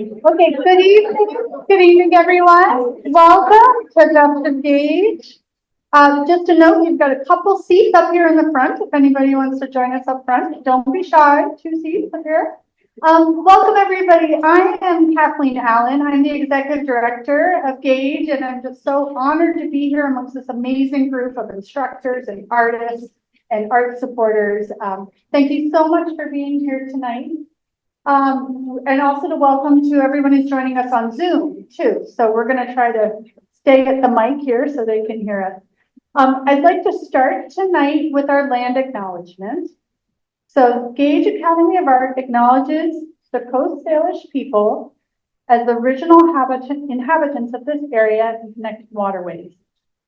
Okay, good evening. Good evening, everyone. Welcome to Dr. Gage. Just to note, we've got a couple seats up here in the front. If anybody wants to join us up front, don't be shy. 2 seats up here. Welcome, everybody. I am Kathleen Allen. I'm the Executive Director of Gage, and I'm just so honored to be here amongst this amazing group of instructors and artists and art supporters. Thank you so much for being here tonight. And also to welcome to everyone who's joining us on Zoom too. So we're going to try to stay at the mic here so they can hear us. I'd like to start tonight with our land acknowledgement. So Gage Academy of Art acknowledges the Coast Salish people as the original inhabitants of this area and connected waterways.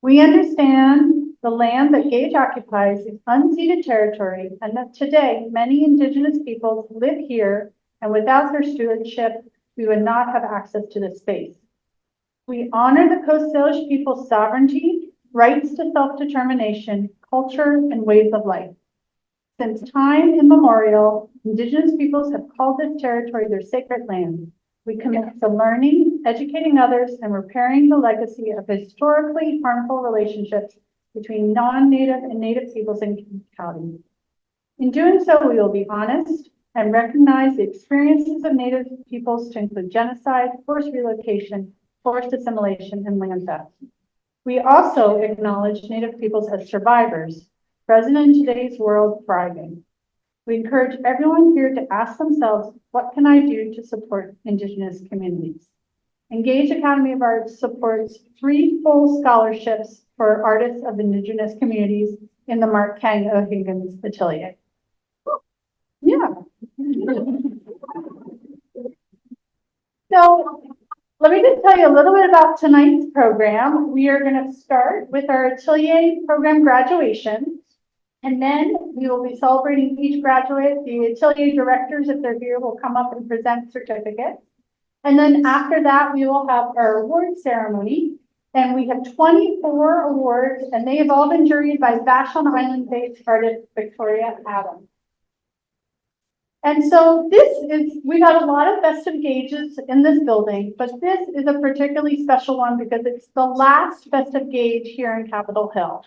We understand the land that Gage occupies is unceded territory and that today many Indigenous peoples live here, and without their stewardship, we would not have access to this space. We honor the Coast Salish people's sovereignty, rights to self-determination, culture, and ways of life. Since time immemorial, Indigenous peoples have called this territory their sacred land. We commit to learning, educating others, and repairing the legacy of historically harmful relationships between non-Native and Native peoples in King County. In doing so, we will be honest and recognize the experiences of Native peoples to include genocide, forced relocation, forced assimilation, and land theft. We also acknowledge Native peoples as survivors, present in today's world, thriving. We encourage everyone here to ask themselves, what can I do to support Indigenous communities? Gage Academy of Arts supports 3 full scholarships for artists of Indigenous communities in the Mark Kang O'Higgins Atelier. Yeah. So let me just tell you a little bit about tonight's program. We are going to start with our Atelier program graduation. And then we will be celebrating each graduate. The Atelier directors, if they're here, will come up and present certificates. And then after that, we will have our award ceremony. And we have 24 awards, and they have all been juried by Vashon Island-based artist Victoria Adams. And so we got a lot of festive Gages in this building, but this is a particularly special one because it's the last festive Gage here in Capitol Hill.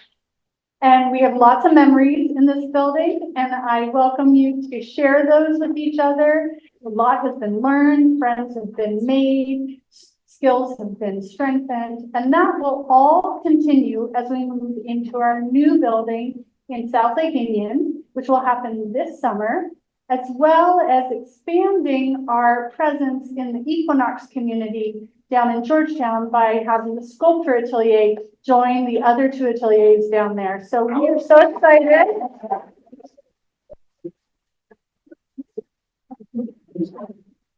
And we have lots of memories in this building, and I welcome you to share those with each other. A lot has been learned, friends have been made, skills have been strengthened, and that will all continue as we move into our new building in South Lake Union, which will happen this summer, as well as expanding our presence in the Equinox community down in Georgetown by having the Sculpture Atelier join the other 2 ateliers down there. So we are so excited.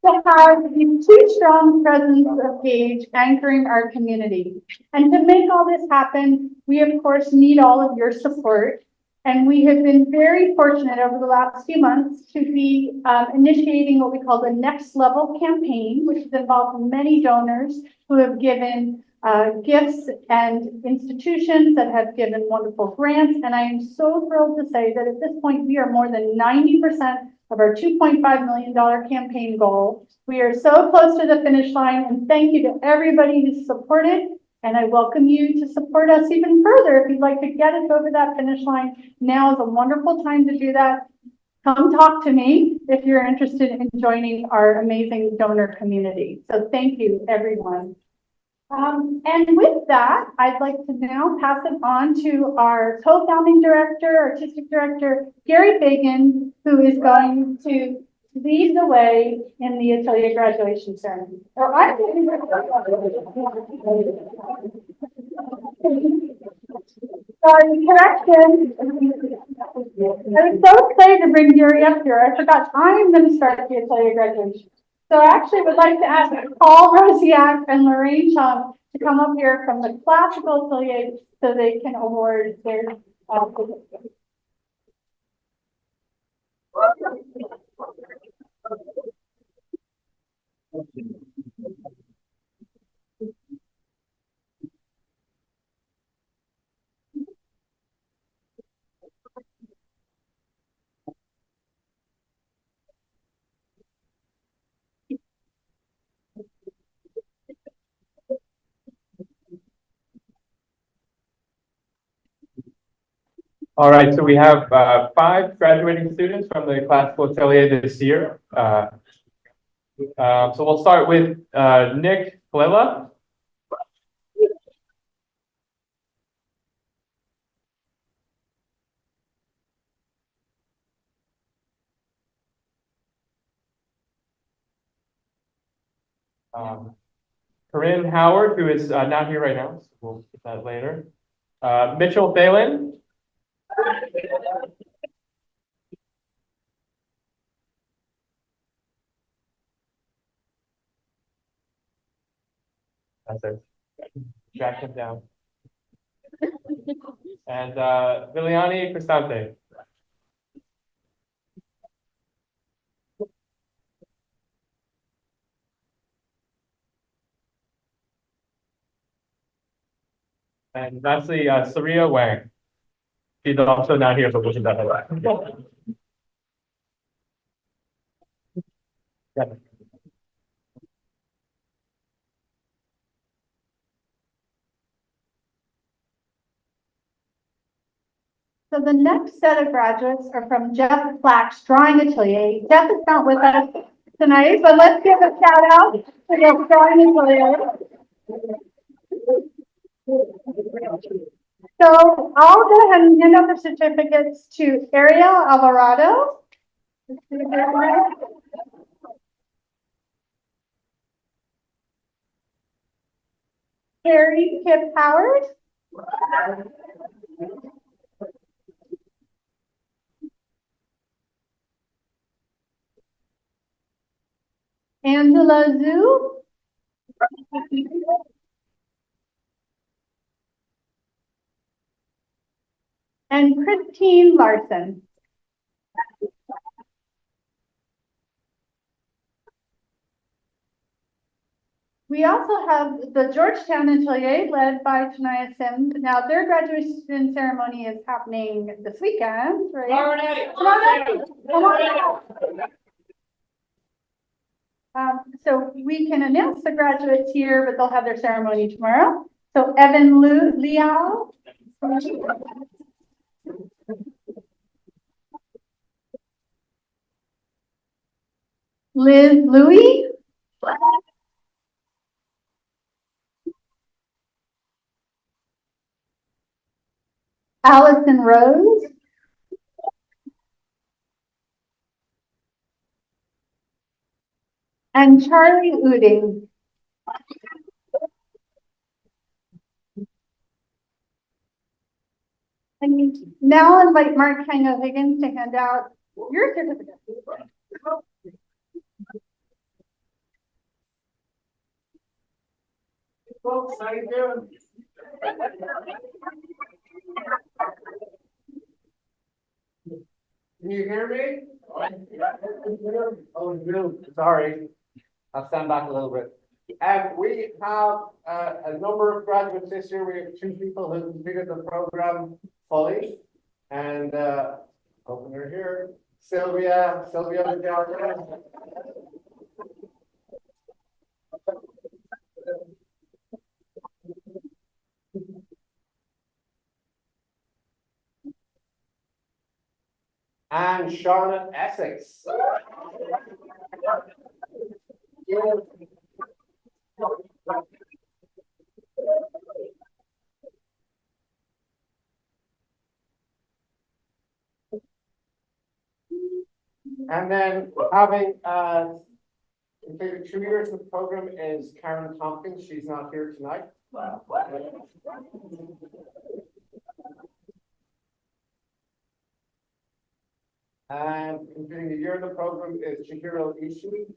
To have these 2 strong presence of Gage anchoring our community. And to make all this happen, we of course need all of your support. And we have been very fortunate over the last few months to be initiating what we call the Next Level campaign, which has involved many donors who have given gifts and institutions that have given wonderful grants. And I am so thrilled to say that at this point, we are more than 90% of our $2.5 million campaign goal. We are so close to the finish line, and thank you to everybody who's supported. And I welcome you to support us even further. If you'd like to get us over that finish line, now is a wonderful time to do that. Come talk to me if you're interested in joining our amazing donor community. So thank you, everyone. And with that, I'd like to now pass it on to our co-founding director, artistic director, Gary Fagan, who is going to lead the way in the Atelier graduation ceremony. Sorry, correction. I was so excited to bring Gary up here. I forgot I'm going to start the Atelier graduation. So I actually would like to ask Paul Rosiak and Lorraine Chung to come up here from the classical Atelier so they can award their All right, so we have 5 graduating students from the classical atelier this year. So we'll start with Nick Kalila. Corinne Howard, who is not here right now, so we'll get that later. Mitchell Thalen. That's it. Track him down. And Viliani Cristante. And lastly, Saria Wang. She's also not here, but wasn't that right? Yeah. So the next set of graduates are from Jeff Flack's Drawing Atelier. Jeff is not with us tonight, but let's give a shout out to the Drawing Atelier. So I'll go ahead and hand out the certificates to Ariel Alvarado. Harry Kip Howard. Angela Zhu. And Christine Larson. We also have the Georgetown Atelier led by Tanaya Sims. Now their graduation ceremony is happening this weekend, right? So we can announce the graduates here, but they'll have their ceremony tomorrow. So Evan Liao. Liz Louie. Allison Rose. And Charlie Uding. And now I'll invite Mark Hango Higgins to hand out your certificate. Folks, how you doing? Can you hear me? Oh, no, sorry. I'll stand back a little bit. We have a number of graduates this year. We have 2 people who completed the program fully. And hoping they're here. Sylvia Villanueva. And Charlotte Essex. And then having completed 2 years of the program is Karen Tompkins. She's not here tonight. And completing a year of the program is Chihiro Ishii.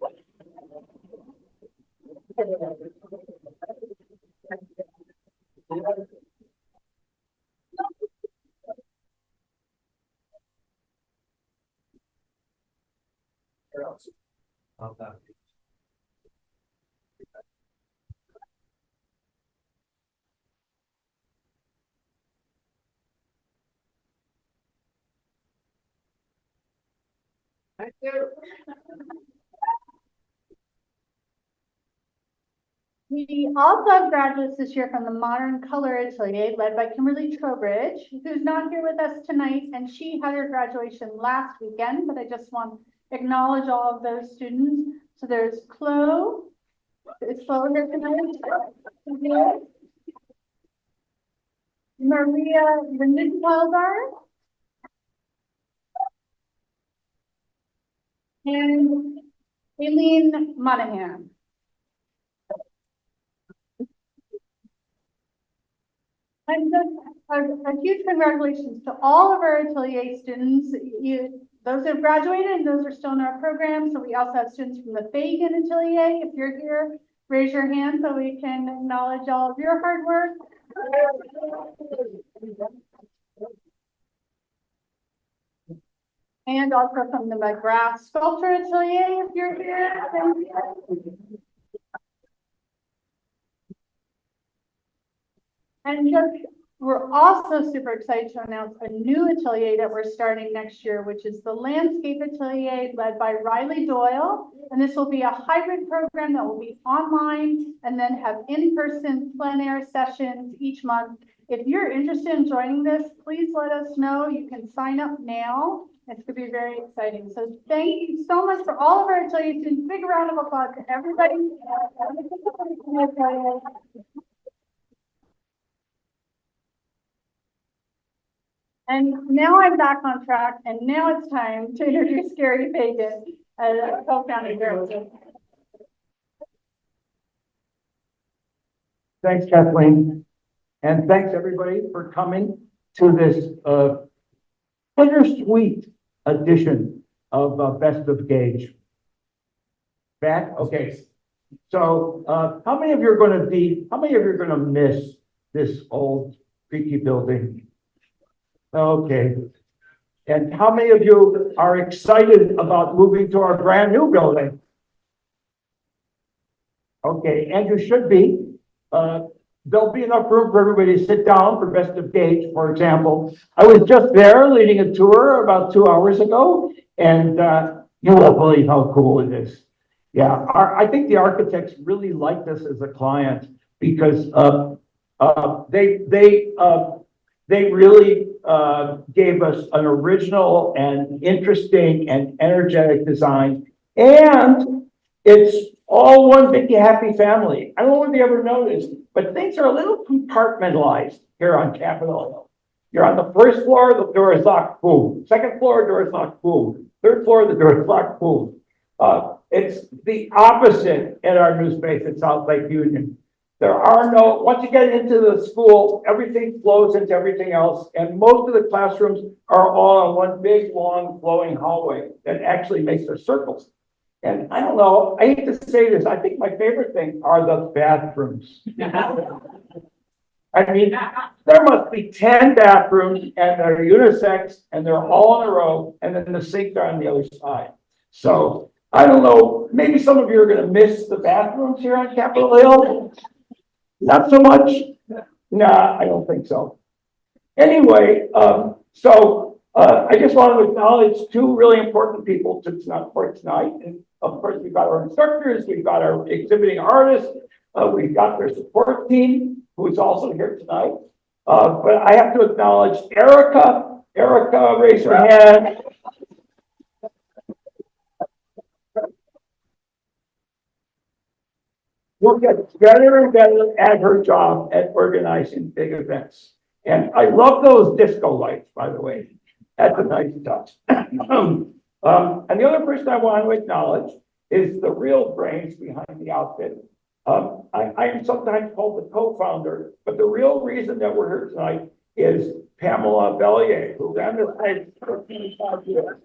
Thank you. We also have graduates this year from the Modern Color Atelier led by Kimberly Trowbridge, who's not here with us tonight, and she had her graduation last weekend, but I just want to acknowledge all of those students. So there's Chloe. Is Chloe here tonight? Maria Lindenwelder. And Aileen Monahan. And just a huge congratulations to all of our Atelier students. Those who have graduated and those are still in our program. So we also have students from the Fagan Atelier. If you're here, raise your hand so we can acknowledge all of your hard work. And also from the McGrath Sculpture Atelier, if you're here. Thank you. And just, we're also super excited to announce a new atelier that we're starting next year, which is the Landscape Atelier led by Riley Doyle. And this will be a hybrid program that will be online and then have in-person plein air sessions each month. If you're interested in joining this, please let us know. You can sign up now. It's going to be very exciting. So thank you so much for all of our atelier students. Big round of applause to everybody. And now I'm back on track, and now it's time to introduce Gary Fagan, co-founding director. Thanks, Kathleen. And thanks everybody for coming to this bittersweet edition of Best of Gage. Back? Okay. So how many of you are going to miss this old creaky building? Okay. And how many of you are excited about moving to our brand new building? Okay, and you should be. There'll be enough room for everybody to sit down for Best of Gage, for example. I was just there leading a tour about 2 hours ago, and you won't believe how cool it is. Yeah, I think the architects really liked us as a client because they really gave us an original and interesting and energetic design, and it's all one big happy family. I don't know if you ever noticed, but things are a little compartmentalized here on Capitol Hill. You're on the first floor, the door is locked, boom. Second floor, door is locked, boom. Third floor, the door is locked, boom. It's the opposite at our new space at South Lake Union. There are no, once you get into the school, everything flows into everything else. And most of the classrooms are all on one big, long, flowing hallway that actually makes their circles. And I don't know, I hate to say this, I think my favorite thing are the bathrooms. I mean, there must be 10 bathrooms and they're unisex and they're all in a row and then the sinks are on the other side. So I don't know, maybe some of you are going to miss the bathrooms here on Capitol Hill. Not so much. Nah, I don't think so. Anyway, I just want to acknowledge two really important people for tonight. And of course, we've got our instructors, we've got our exhibiting artists, we've got their support team, who is also here tonight. But I have to acknowledge Erica. Erica, raise your hand. Will get better and better at her job at organizing big events. And I love those disco lights, by the way. That's a nice touch. And the other person I want to acknowledge is the real brains behind the outfit. I am sometimes called the co-founder, but the real reason that we're here tonight is Pamela Bellier, who ran this place for 25 years.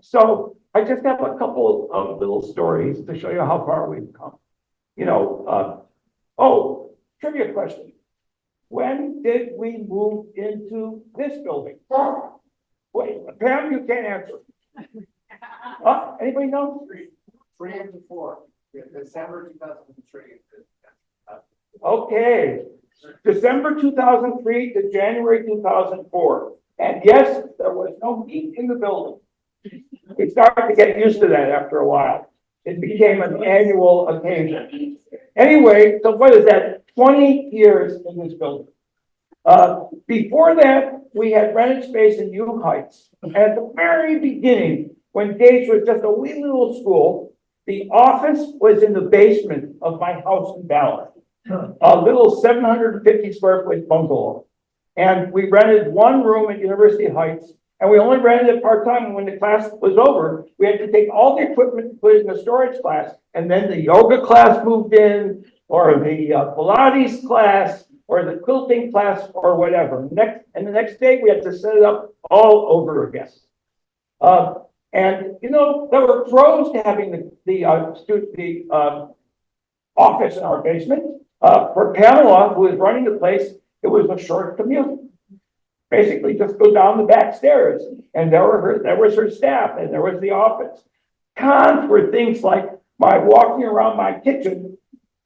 So I just have a couple of little stories to show you how far we've come. You know, trivia question. When did we move into this building? Wait, Pam, you can't answer. Anybody know? 3 and 4, December 2003. Okay, December 2003 to January 2004. And yes, there was no heat in the building. We started to get used to that after a while. It became an annual occasion. Anyway, so what is that? 20 years in this building. Before that, we had rented space in U Heights. At the very beginning, when Gage was just a wee little school, the office was in the basement of my house in Ballard, a little 750 square foot bungalow. And we rented one room at University Heights, and we only rented it part-time. And when the class was over, we had to take all the equipment and put it in the storage class. And then the yoga class moved in, or the Pilates class, or the quilting class, or whatever. And the next day, we had to set it up all over again. And, you know, there were pros to having the office in our basement. For Pamela, who was running the place, it was a short commute. Basically, just go down the back stairs, and there was her staff, and there was the office. Cons were things like my walking around my kitchen,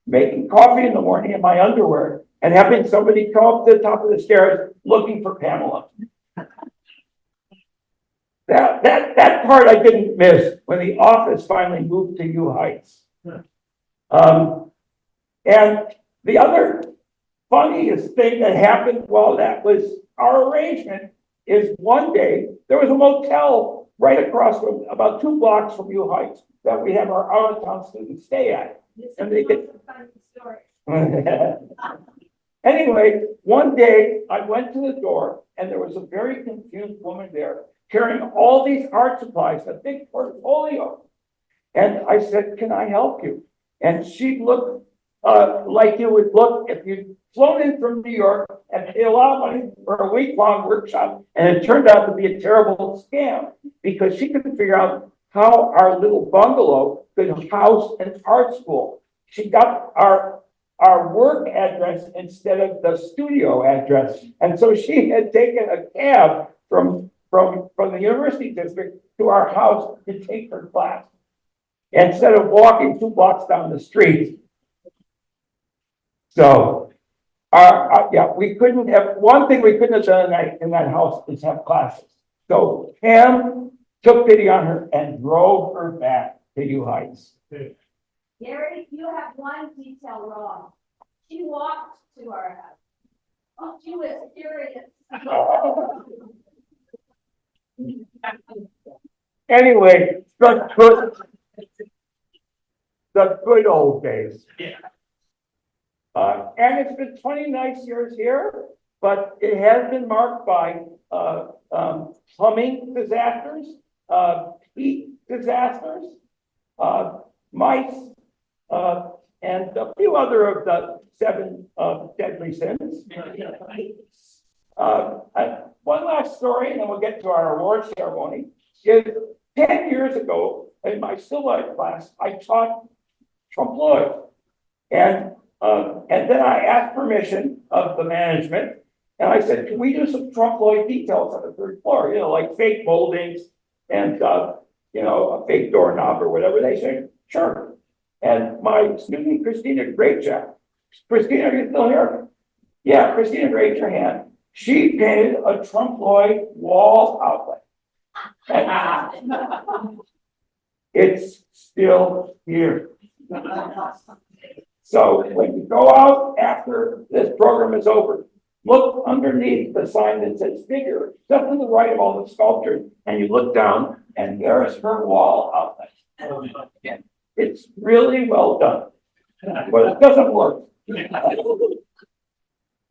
making coffee in the morning in my underwear, and having somebody come up to the top of the stairs looking for Pamela. That part I didn't miss when the office finally moved to U Heights. And the other funniest thing that happened while that was our arrangement is one day there was a motel right across from about 2 blocks from U Heights that we have our out-of-town students stay at. And they get anyway, one day I went to the door and there was a very confused woman there carrying all these art supplies, a big portfolio. And I said, "Can I help you?" And she looked like you would look if you'd flown in from New York and paid a lot of money for a week-long workshop, and it turned out to be a terrible scam because she couldn't figure out how our little bungalow could house an art school. She got our work address instead of the studio address, and so she had taken a cab from the university district to our house to take her class instead of walking 2 blocks down the street. So, yeah, we couldn't have, one thing we couldn't have done in that house is have classes. So Pam took pity on her and drove her back to U Heights. Gary, you have one detail wrong. She walked to our house. Oh, she was furious. Anyway, the good old days. And it's been 20 nice years here, but it has been marked by plumbing disasters, heat disasters, mice, and a few other of the 7 deadly sins. One last story, and then we'll get to our award ceremony, is 10 years ago in my still life class, I taught Trompe l'oeil. And then I asked permission of the management, and I said, "Can we do some trompe l'oeil details on the 3rd floor? You know, like fake moldings and, you know, a fake doorknob or whatever." They said, "Sure." And my student, Christina Gage, Christina, are you still here? Yeah, Christina, raise your hand. She painted a trompe l'oeil wall outlet. And it's still here. So when you go out after this program is over, look underneath the sign that says figure, just to the right of all the sculptures, and you look down, and there's her wall outlet. It's really well done, but it doesn't work.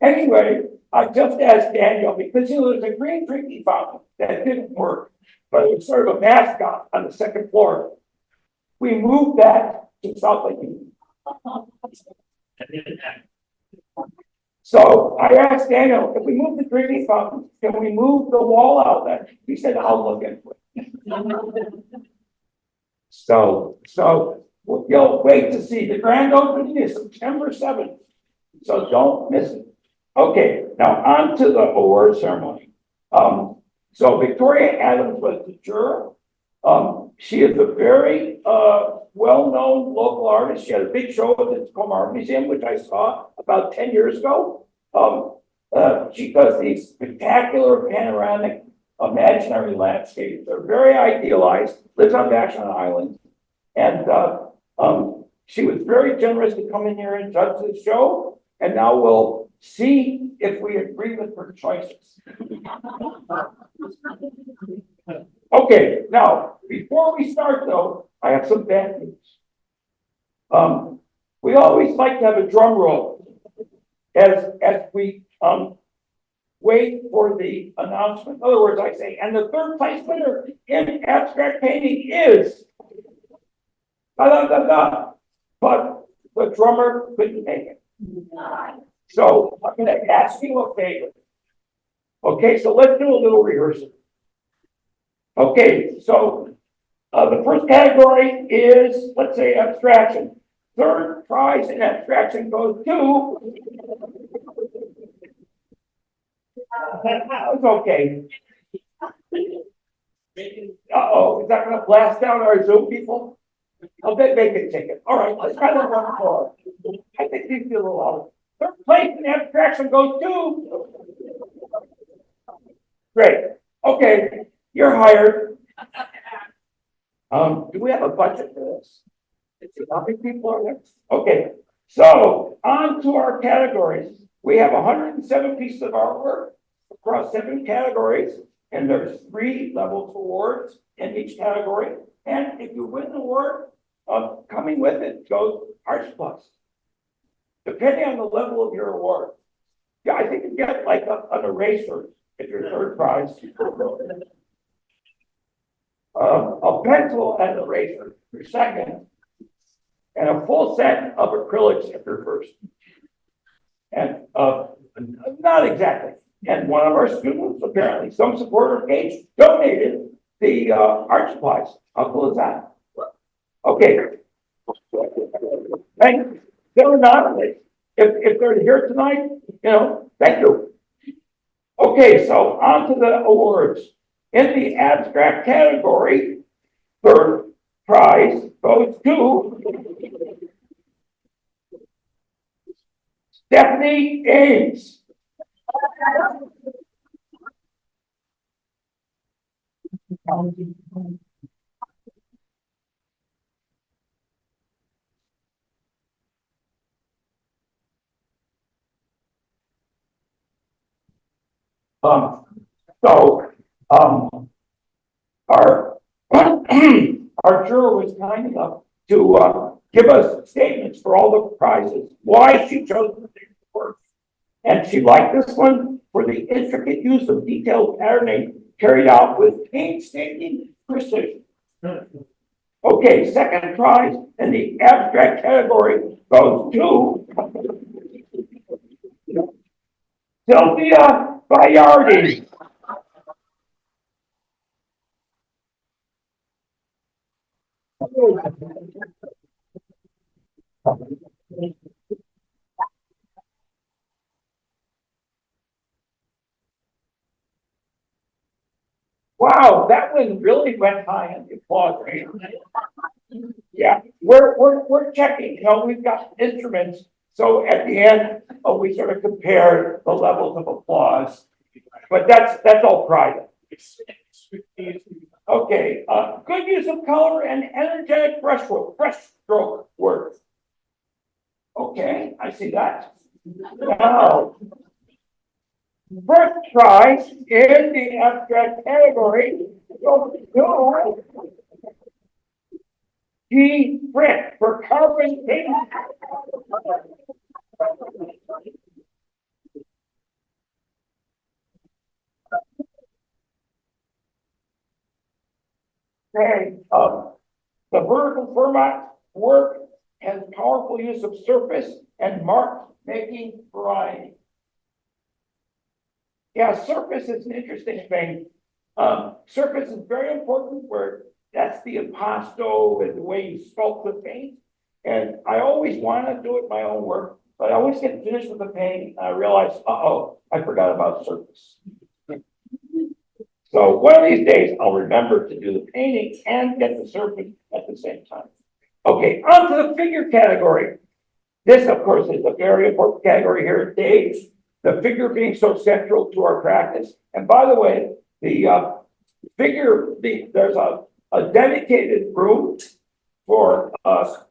Anyway, I just asked Daniel, because there was a green drinking fountain that didn't work, but it was sort of a mascot on the 2nd floor. We moved that to South Lake Union. So I asked Daniel, if we move the drinking fountain, can we move the wall outlet? He said, "I'll look into it." So you'll wait to see. The grand opening is September 7th. So don't miss it. Okay, now on to the award ceremony. So Victoria Adams was the juror. She is a very well-known local artist. She had a big show at the Tacoma Art Museum, which I saw about 10 years ago. She does these spectacular panoramic imaginary landscapes. They're very idealized, lives on Vashon Island. And, she was very generous to come in here and judge the show. And now we'll see if we agree with her choices. Okay, now, before we start though, I have some bad news. We always like to have a drum roll as we, wait for the announcement. In other words, I say, and the third place winner in abstract painting is da da da da. But the drummer couldn't make it. So I'm going to ask you a favor. Okay, so let's do a little rehearsal. Okay, so the first category is, let's say, abstraction. Third prize in abstraction goes to. That was okay. Uh-oh, is that going to blast down our Zoom people? I'll bet they can take it. All right, let's try that one more. I think these feel a lot. Third place in abstraction goes to. Great. Okay, you're hired. Do we have a budget for this? How many people are there? Okay, so on to our categories. We have 107 pieces of artwork across 7 categories, and there's 3 levels of awards in each category. And if you win the award, coming with it goes Arts Plus. Depending on the level of your award. Yeah, I think you get like an eraser if you're third prize. A pencil and an eraser for second, and a full set of acrylics if you're first. And not exactly. And one of our students, apparently, some supporter of Gage, donated the art supplies. How cool is that? Okay. Thank you. They're not, if they're here tonight, thank you. Okay, so on to the awards. In the abstract category, third prize goes to Stephanie Ames. Our our juror was kind enough to give us statements for all the prizes, why she chose the work. And she liked this one for the intricate use of detailed patterning carried out with painstaking precision. Okay, second prize in the abstract category goes to Sylvia Bayardi. Wow, that one really went high on the applause rate. Yeah, we're checking, we've got instruments. So at the end, we sort of compare the levels of applause, but that's all private. Okay, good use of color and energetic brushstroke work. Okay, I see that. Now, first prize in the abstract category goes to G. Britt for carbon painting. Okay, the vertical format work has powerful use of surface and mark making variety. Yeah, surface is an interesting thing. Surface is very important where that's the impasto and the way you sculpt the paint. And I always want to do it my own work, but I always get finished with the paint. And I realize, I forgot about surface. So one of these days, I'll remember to do the painting and get the surface at the same time. Okay, on to the figure category. This, of course, is a very important category here at Gage. The figure being so central to our practice. And by the way, The there's a dedicated room for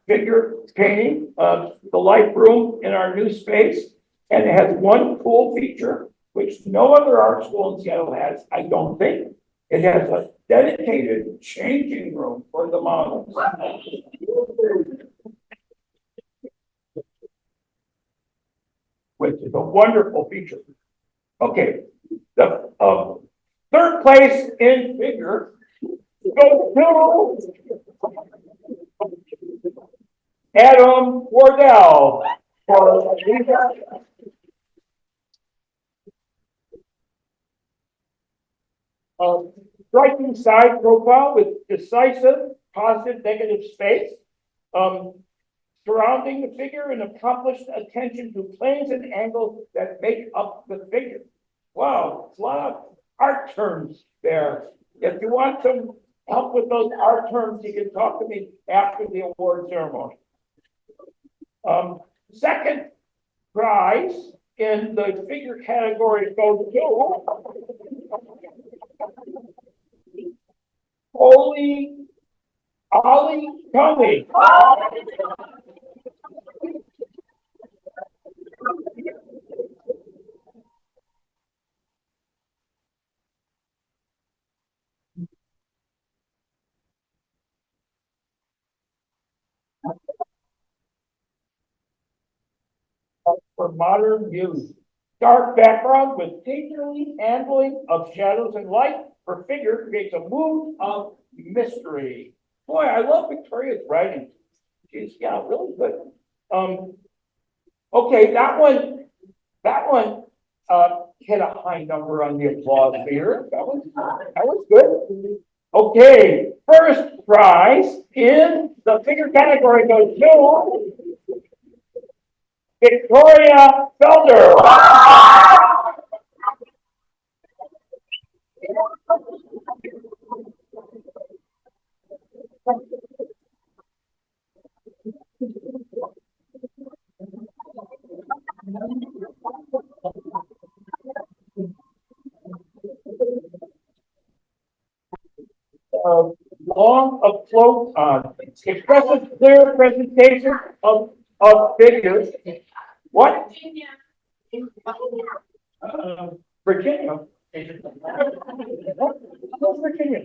figure painting, the light room in our new space. And it has one cool feature, which no other art school in Seattle has, I don't think. It has a dedicated changing room for the models. Which is a wonderful feature. Okay, the third place in figure goes to Adam Wardell for striking side profile with decisive, positive, negative space. Surrounding the figure and accomplished attention to planes and angles that make up the figure. Wow, it's a lot of art terms there. If you want some help with those art terms, you can talk to me after the award ceremony. Second prize in the figure category goes to Ollie Tony. For modern use. Dark background with painterly handling of shadows and light for figure creates a mood of mystery. Boy, I love Victoria's writing. She's really good. Okay, that one hit a high number on the applause meter. That was good. Okay, first prize in the figure category goes to Victoria Felder. Long afloat on expressive, clear presentation of figures. What? Virginia. What's Virginia?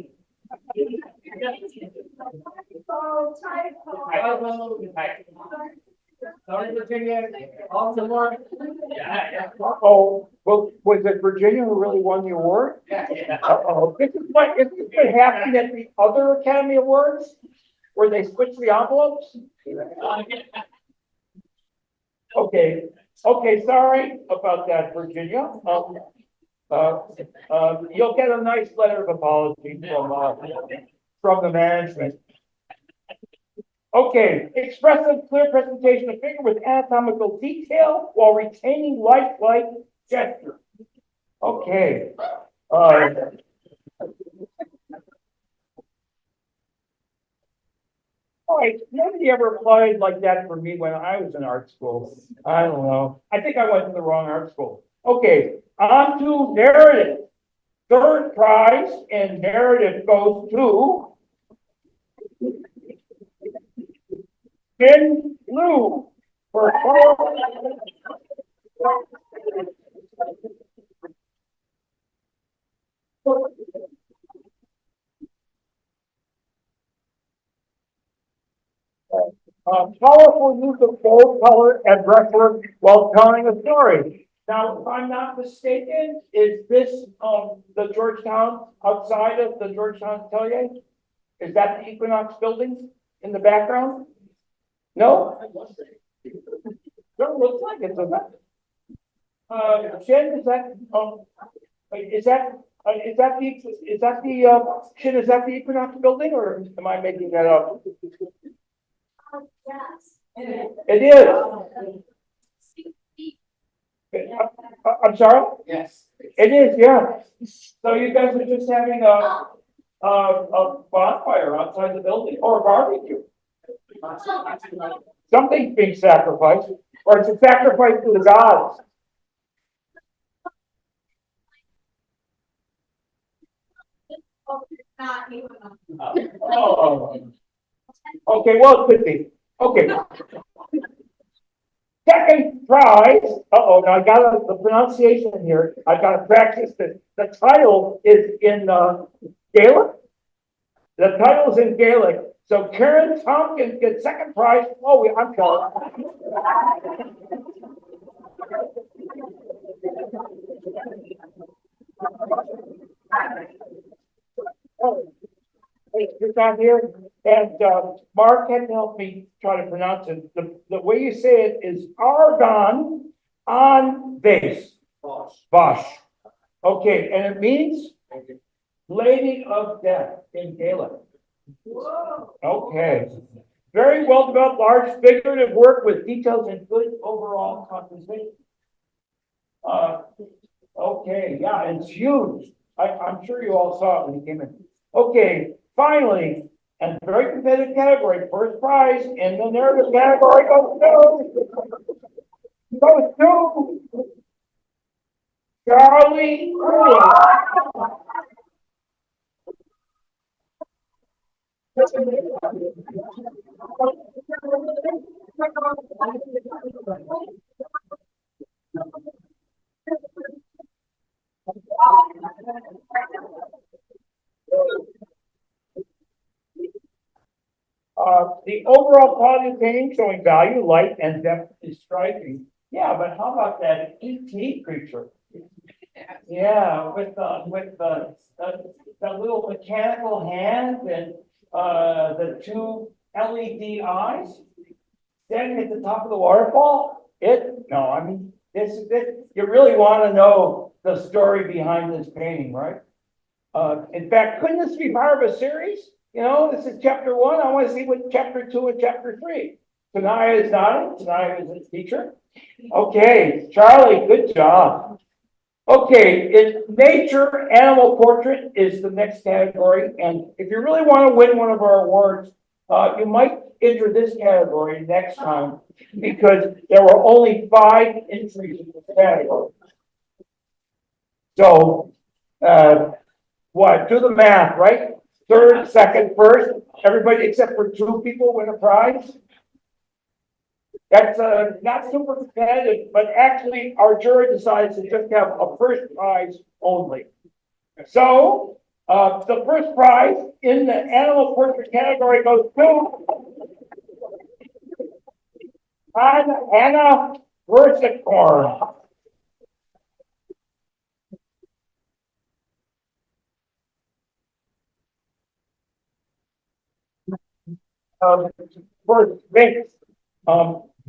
Sorry, Virginia. Baltimore. Oh, well, was it Virginia who really won the award? Yeah. Uh-oh. This is what happened at the other Academy Awards, where they switched the envelopes. Okay, sorry about that, Virginia. You'll get a nice letter of apology from the management. Okay, expressive, clear presentation of figure with anatomical detail while retaining lifelike gesture. Okay. All right, nobody ever applied like that for me when I was in art school. I don't know. I think I went to the wrong art school. Okay, on to narrative. Third prize in narrative goes to Ken Blue for powerful use of bold color and brushwork while telling a story. Now, if I'm not mistaken, is this the Georgetown, outside of the Georgetown Atelier? Is that the Equinox building in the background? No? Don't look like it, does it? Jen, is that the Equinox building, or am I making that up? Yes. It is. I'm sorry? Yes. It is, yeah. So you guys are just having a bonfire outside the building, or a barbecue. Something's being sacrificed, or it's a sacrifice to the gods. happy with them. Oh. Okay, well, it could be. Okay. Second prize, now I got the pronunciation here. I got to practice this. The title is in Gaelic. The title is in Gaelic. So Karen Tompkins gets second prize. Oh, I'm sorry. You're not here, and Mark had helped me try to pronounce it. The way you say it is argon on base. Bosch. Okay, and it means lady of death in Gaelic. Okay. Very well developed, large figurative work with details and good overall composition. Okay, yeah, it's huge. I'm sure you all saw it when you came in. Okay, finally, and very competitive category, first prize in the narrative category goes to Charlie Curley. The overall quality of painting showing value, light, and depth is striking. Yeah, but how about that ET creature? Yeah, with the little mechanical hands and the two LED eyes standing at the top of the waterfall. I mean, this is it. You really want to know the story behind this painting, right? In fact, couldn't this be part of a series? You know, this is chapter 1. I want to see what chapter 2 and chapter 3. Tanaya is nodding. Tanaya is a teacher. Okay, Charlie, good job. Okay, nature animal portrait is the next category. And if you really want to win one of our awards, you might enter this category next time because there were only 5 entries in this category. So, do the math, right? Third, second, first, everybody except for 2 people win a prize. That's not super competitive, but actually our jury decides to just have a first prize only. So the first prize in the animal portrait category goes to Hannah Versicorn. First, thanks.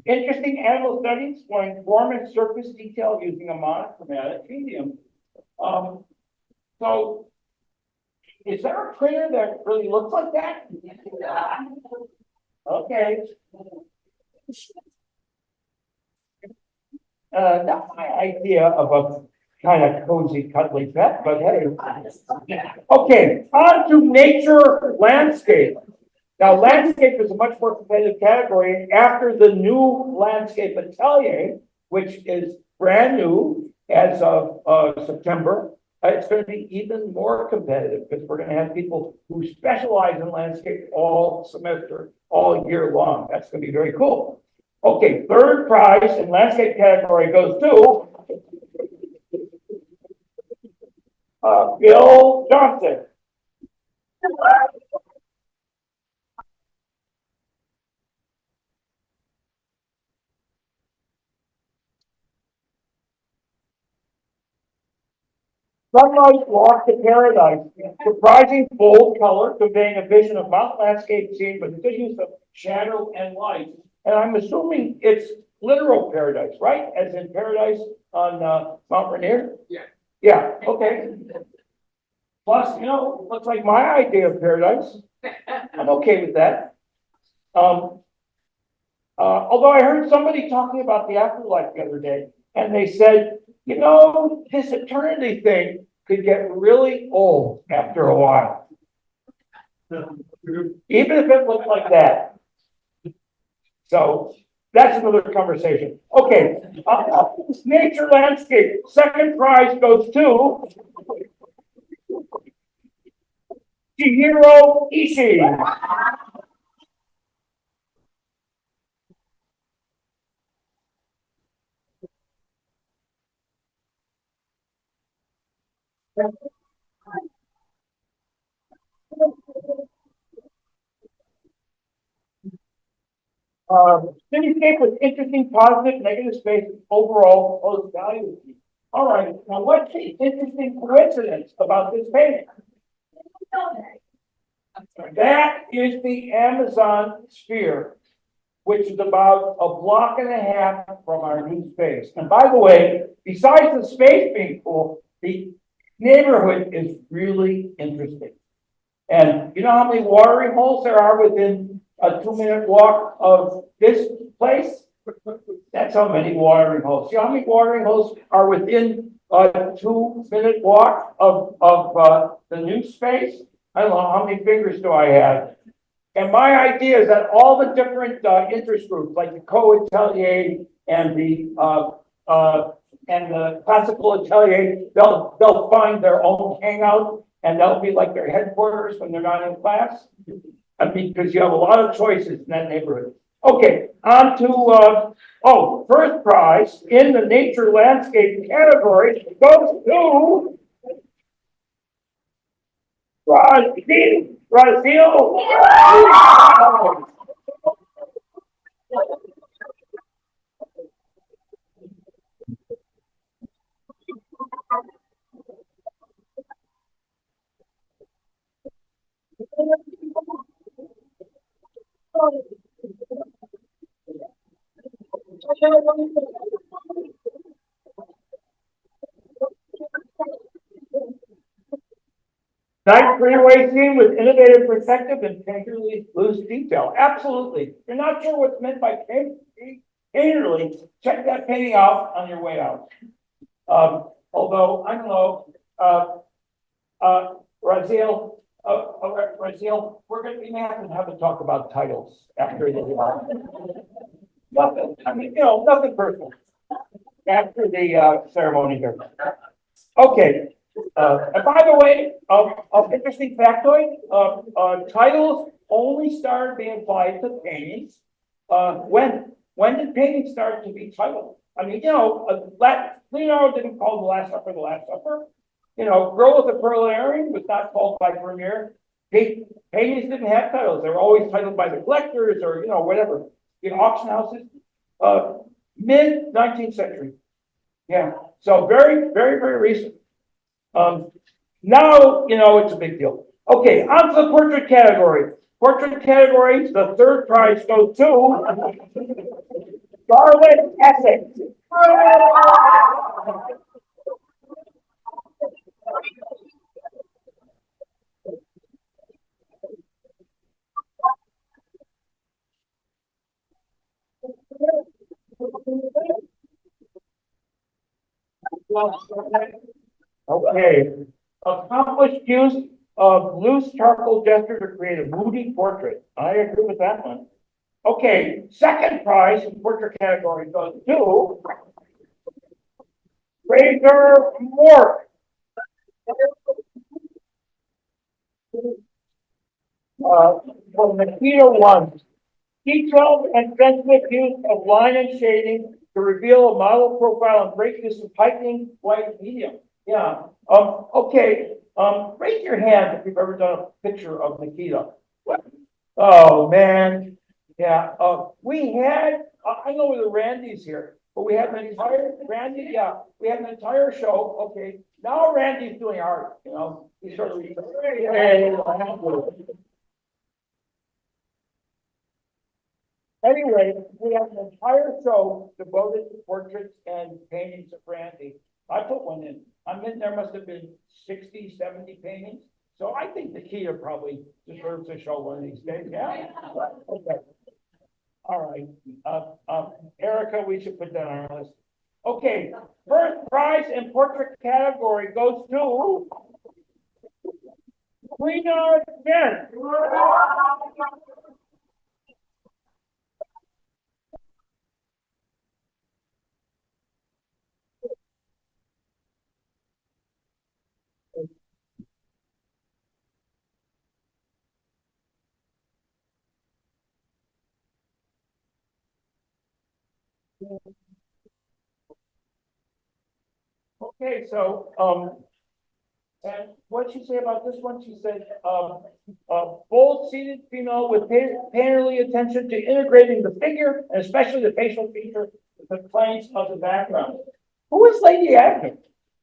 Interesting animal studies exploring form and surface detail using a monochromatic medium. So, is there a printer that really looks like that? Okay. Not my idea of a kind of cozy, cuddly pet, but hey. Okay, on to nature landscape. Now, landscape is a much more competitive category after the new landscape Atelier, which is brand new as of September. It's going to be even more competitive because we're going to have people who specialize in landscape all semester, all year long. That's going to be very cool. Okay, third prize in landscape category goes to Bill Johnson. Sunlight walk to paradise. Surprising bold color, conveying a vision of mountain landscape scene with good use of shadow and light. And I'm assuming it's literal paradise, right? As in paradise on Mount Rainier? Yeah. Yeah, okay. Plus, looks like my idea of paradise. I'm okay with that. Although I heard somebody talking about the afterlife the other day, and they said, this eternity thing could get really old after a while. Even if it looked like that. So that's another conversation. Okay, nature landscape. Second prize goes to Chihiro Ishii. Cityscape with interesting positive, negative space, overall most valuable. All right, now what's the interesting coincidence about this painting? That is the Amazon sphere, which is about a block and a half from our new space. And by the way, besides the space being cool, the neighborhood is really interesting. And you know how many watering holes there are within a 2-minute walk of this place? That's how many watering holes. See how many watering holes are within a 2-minute walk of the new space? I don't know, how many fingers do I have? And my idea is that all the different interest groups, like the co-atelier and the classical atelier, they'll find their own hangout, and that'll be like their headquarters when they're not in class. I mean, because you have a lot of choices in that neighborhood. Okay, on to first prize in the nature landscape category goes to Brazil. Nice freeway scene with innovative perspective and painterly loose detail. Absolutely. If you're not sure what's meant by painterly, check that painting out on your way out. Although, I don't know, Raziel, we may have to talk about titles after the, nothing, I mean, you know, nothing personal. After the ceremony here. Okay. And by the way, interesting factoid, titles only started being applied to paintings. When did paintings start to be titled? I mean, you know, Leonardo didn't call the Last Supper the Last Supper. You know, Girl with the Pearl Earring was not called by Vermeer. Paintings didn't have titles. They were always titled by the collectors or, you know, whatever, in auction houses. Mid 19th century. Yeah. So very, very, very recent. Now, you know, it's a big deal. Okay, on to the portrait category. Portrait category, the third prize goes to Scarlett Essex. Okay, accomplished use of loose charcoal gesture to create a moody portrait. I agree with that one. Okay, second prize in portrait category goes to Fraser Moore. For Makita one, detailed and sensitive use of line and shading to reveal a model profile and break this tightening white medium. Yeah. Okay. Raise your hand if you've ever done a picture of Nikita. Oh man. Yeah. We had. I know the Randy's here, but we had an entire Randy. Yeah. We had an entire show. Okay. Now Randy's doing art. You know. He's sort of. Anyway, we have an entire show devoted to portraits and paintings of Randy. I put one in. I'm in there must have been 60, 70 paintings. So I think Nikita probably deserves to show one of these days. Yeah. Okay. All right. Erica, we should put that on our list. Okay. First prize in portrait category goes to Rena Jen. Okay, so, and what'd she say about this one? She said, bold seated female with painterly attention to integrating the figure and especially the facial feature with the planes of the background. Who is Lady Agnew? Is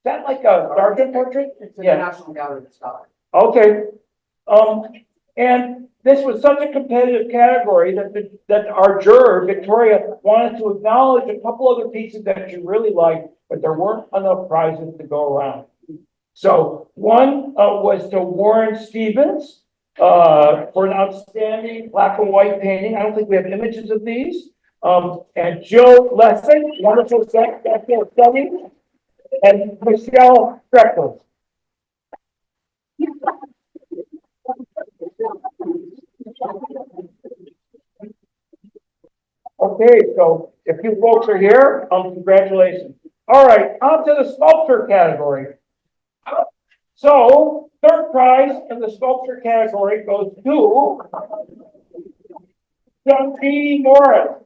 that like a Sargent portrait? It's in the National Gallery of Scotland. Okay. And this was such a competitive category that our juror, Victoria, wanted to acknowledge a couple other pieces that she really liked, but there weren't enough prizes to go around. So one was to Warren Stevens for an outstanding black and white painting. I don't think we have images of these. And Jill Lessing, wonderful study, and Michelle Freckles. Okay, so if you folks are here, congratulations. All right, on to the sculpture category. So, third prize in the sculpture category goes to John P. Morris.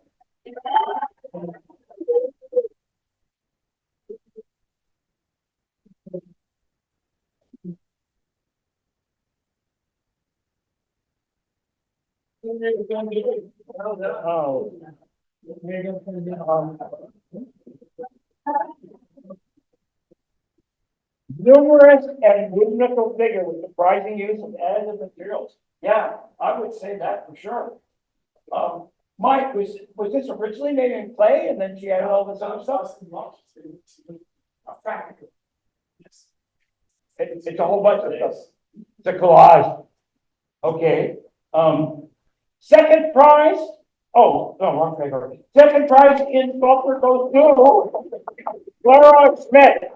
Oh. Numerous and rhythmical figure with surprising use of additive materials. Yeah, I would say that for sure. Mike, was this originally made in clay and then she added all this other stuff? It's a whole bunch of stuff. It's a collage. Okay. Second prize. Oh, no, wrong paper. Second prize in sculpture goes to Laura Schmidt.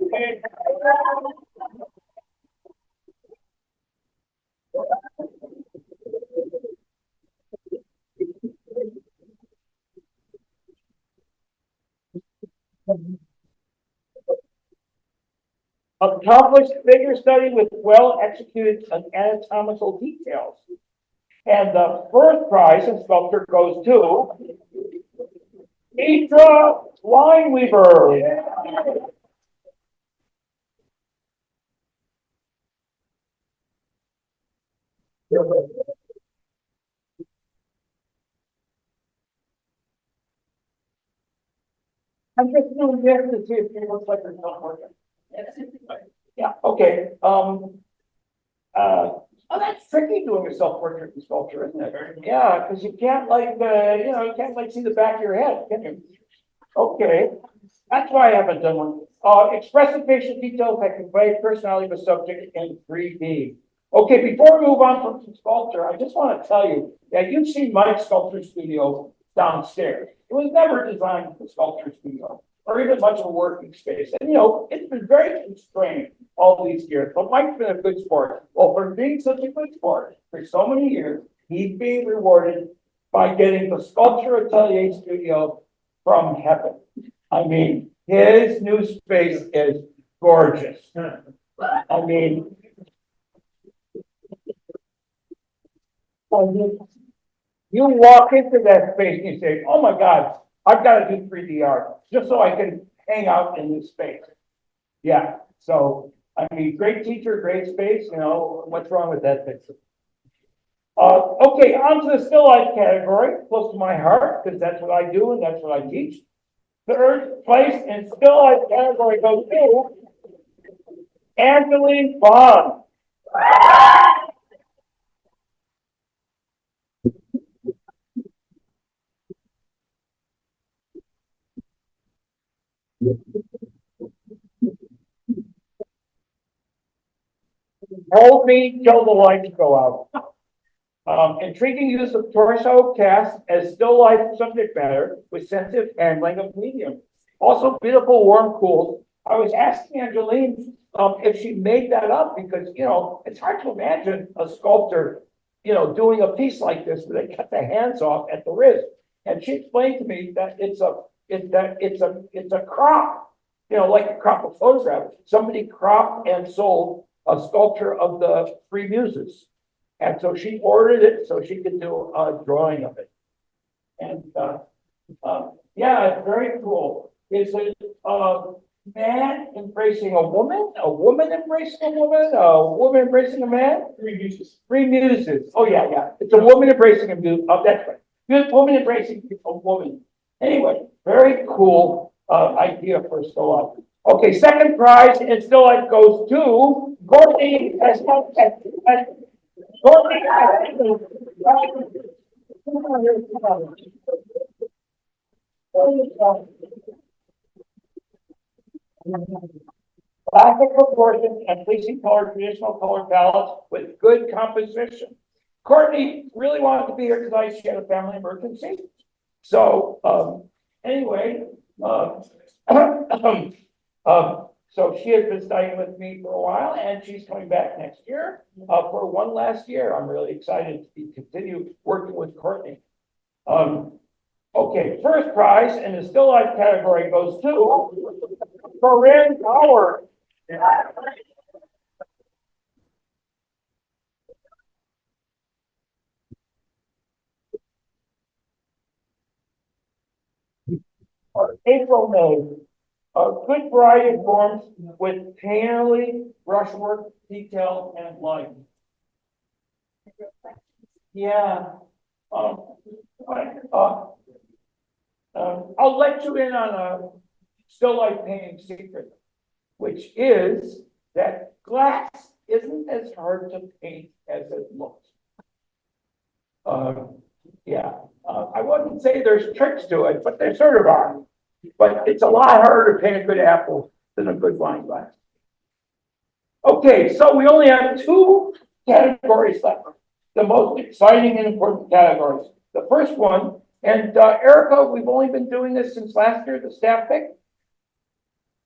Accomplished figure study with well executed anatomical details. And the first prize in sculpture goes to Idra Lineweaver. I'm just doing this to see if it looks like it's not working. Yeah, okay. Oh, that's tricky doing a self-portrait in sculpture, isn't it? Yeah, because you can't you can't see the back of your head, can you? Okay, that's why I haven't done one. Expressive facial details that convey personality of a subject in 3D. Okay, before we move on from sculpture, I just want to tell you that you've seen my sculpture studio downstairs. It was never designed for sculpture studio or even much of a working space. And it's been very constrained all these years, but Mike's been a good sport. Well, for being such a good sport for so many years, he's being rewarded by getting the Sculpture Atelier studio from heaven. I mean, his new space is gorgeous. I mean, you walk into that space and you say, oh my God, I've got to do 3D art just so I can hang out in this space. Yeah, so I mean, great teacher, great space, what's wrong with that picture? Okay, on to the still life category, close to my heart, because that's what I do and that's what I teach. Third place in still life category goes to Angeline Bond. Hold me till the lights go out. Intriguing use of torso cast as still life subject matter with sensitive handling of medium. Also beautiful warm cool. I was asking Angeline if she made that up because it's hard to imagine a sculptor doing a piece like this where they cut the hands off at the wrist. And she explained to me that it's a crop, like a crop of photographs. Somebody cropped and sold a sculpture of the Three Muses. And so she ordered it so she could do a drawing of it. And Yeah, it's very cool. It's a man embracing a woman embracing a woman embracing a man. Three uses. Three muses. Oh, yeah, yeah. It's a woman embracing a muse. Oh, that's right. Good woman embracing a woman. Anyway, very cool idea for a still life. Okay, second prize in still life goes to Courtney. Courtney. Classic proportions and pleasing color, traditional color palettes with good composition. Courtney really wanted to be here tonight. She had a family emergency. So, anyway, so she has been studying with me for a while and she's coming back next year, for one last year. I'm really excited to continue working with Courtney. Okay, first prize in the still life category goes to Corinne Howard. April May, a good variety of forms with painterly brushwork, detail, and light. Yeah. Um, uh, I'll let you in on a still life painting secret, which is that glass isn't as hard to paint as it looks. Yeah, I wouldn't say there's tricks to it, but there sort of are. But it's a lot harder to paint a good apple than a good wine glass. Okay, so we only have two categories left. The most exciting and important categories. The first one, and Erica, we've only been doing this since last year, the staff pick.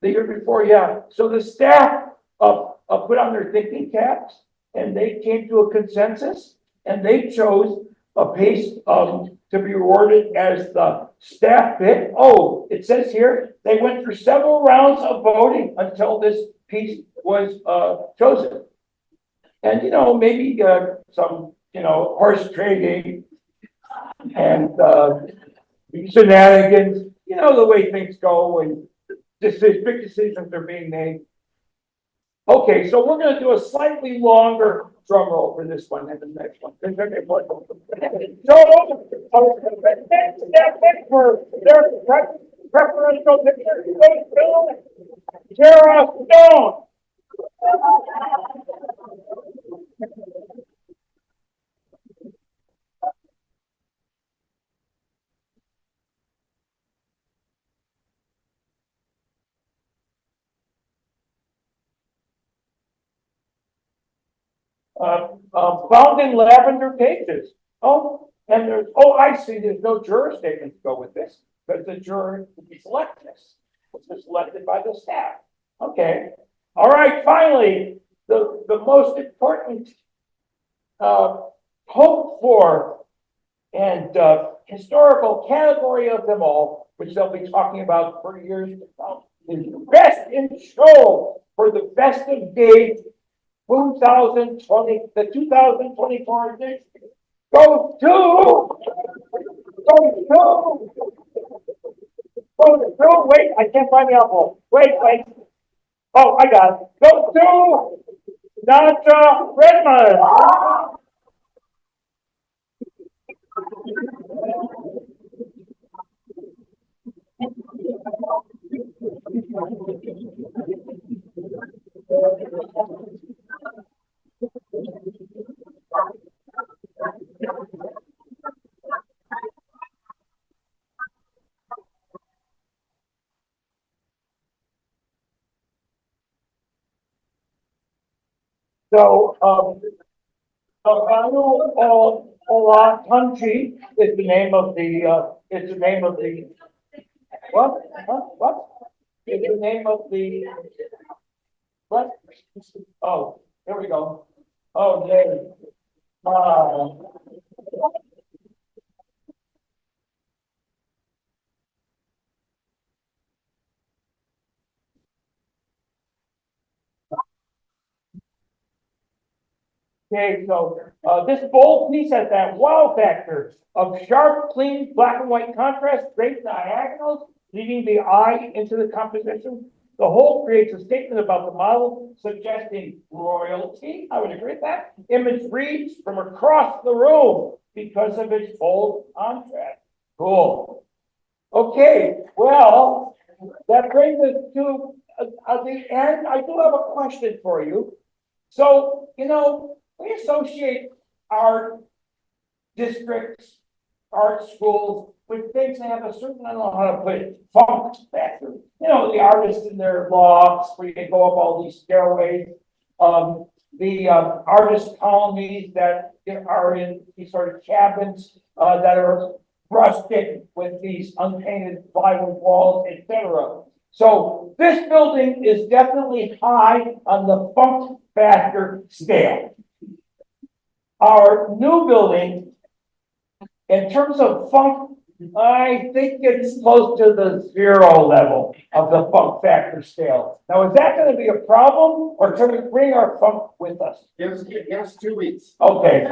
The year before, yeah. So the staff put on their thinking caps and they came to a consensus and they chose a piece to be awarded as the staff pick. Oh, it says here, they went through several rounds of voting until this piece was chosen. And, you know, maybe some, you know, horse trading and shenanigans, you know, the way things go when big decisions are being made. Okay, so we're going to do a slightly longer drum roll for this one than the next one. So, next for their preferential picture goes to Tara Stone. Found in lavender pages. Oh, and there's, oh, I see, there's no juror statement to go with this, because the juror would be select this. It's selected by the staff. Okay. All right, finally, the most important hope for and historical category of them all, which they'll be talking about for years to come, is best in show for the best of Gage 2020, the 2024 edition. Go to, wait, I can't find the alcohol. Wait. Oh, I got it. Go to Naja Redmond. So, Ola Tunchi is the name of the, what? Huh? What? Is the name of the, what? Oh, here we go. Oh, yay. Okay, so, this bold piece has that wow factor of sharp, clean, black and white contrast, straight diagonals, leading the eye into the composition. The whole creates a statement about the model, suggesting royalty. I would agree with that. Image reads from across the room because of its bold contrast. Cool. Okay, well, that brings us to the end. I do have a question for you. So, we associate art districts, art schools with things that have a certain, I don't know how to put it, funk factor. The artists in their lofts where you can go up all these stairways. The artist colonies that are in these sort of cabins that are rustic with these unpainted plywood walls, etc. So this building is definitely high on the funk factor scale. Our new building, in terms of funk, I think it's close to the 0 level of the funk factor scale. Now, is that going to be a problem, or can we bring our funk with us? Give us 2 weeks. Okay.